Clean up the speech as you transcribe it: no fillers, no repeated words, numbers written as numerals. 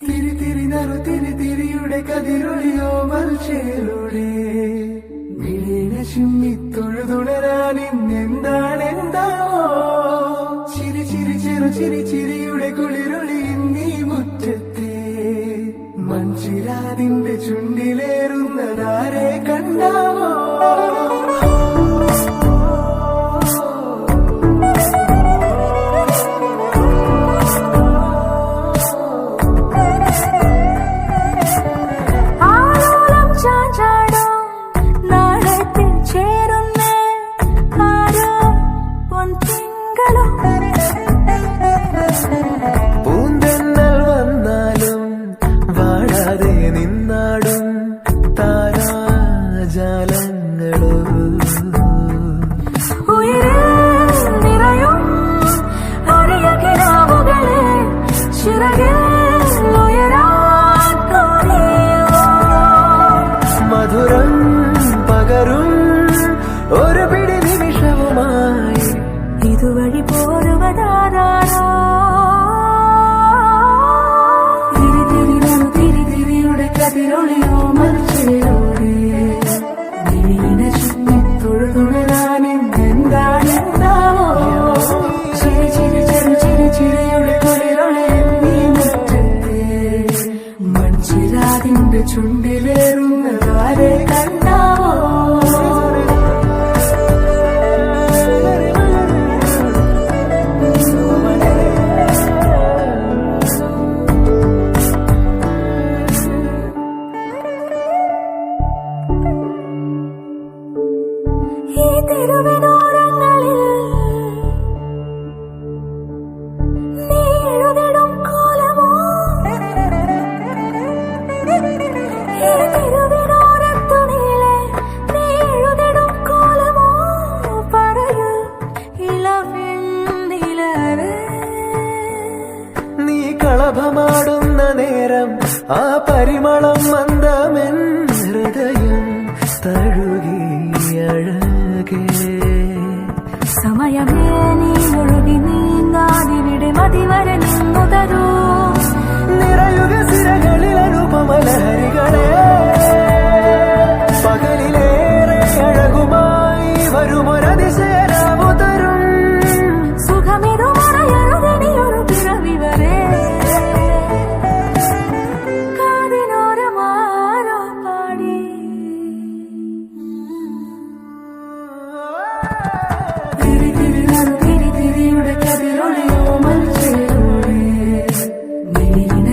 തിരി തിരി നറു തിരി തിരിയുടെ കതിരൊളിയോ മൽച്ചേലൂടെ വിളീന ചിമ്മി തൊഴുതുണരാൻ ഇന്നെന്താണെന്താവോ ചിരി ചിരി ചെറു ചിരി ചിരിയുടെ കുളിരൊളി നീ മുറ്റത്തെ മൺചിരാതിന്റെ ചുണ്ടിലേറുന്നതാരെ കണ്ടാവോ പൂന്തെന്നൽ വന്നാലും വാടാതെ നിന്നാടും താരാജാലങ്ങളോ മധുരം പകരും ഒരു പിടി നിമിഷവുമായി ഇതുവഴി പോരുവതാരോ തിരിതിരിയുടെ കതിരൊളിയോ മൽച്ചേലൂടെ വിളീന ചിമ്മി തൊഴുതുണരാൻ ഇന്നെന്താണെന്താവോ ചിരി ചിരി ചെറു ചിരി ചിരിയുടെ കുളിരൊളി നീ മുറ്റത്തെ മൺചിരാതിന്റെ ചുണ്ടിലേറുന്നതാരെ കണ്ടാവോ ഈ തെരുവിനോരങ്ങളിൽ നീ എഴുതിടും കോലമോ ഈ തെരുവിനോരത്തു നീളെ നീ എഴുതിടും കോലമോ പറയൂ ഇളവെണ്ണിലവേ നീ കളഭമാടുന്ന നേരം ആ പരിമളം മന്ദമെൻ ഹൃദയം തഴുകിയഴകേ സമയമേ നീ ഒഴുകി നീങ്ങാതിവിടെ മതിവരെ നിന്നു തരൂ നിറയുക സിരകളിൽ അനുപമലഹരികളെ പകലിലേറെ അഴകുമായി വരുമൊരതിശയരാവു തരും സുഖമിതു മറയഴുതണിയൊരു പിറവി വരെ കാതിനോരമാരോ പാടി തിരി തിരി നറു തിരി തിരിയുടെ കതിരൊളിയോ മൽച്ചേലൂടെ വിളീന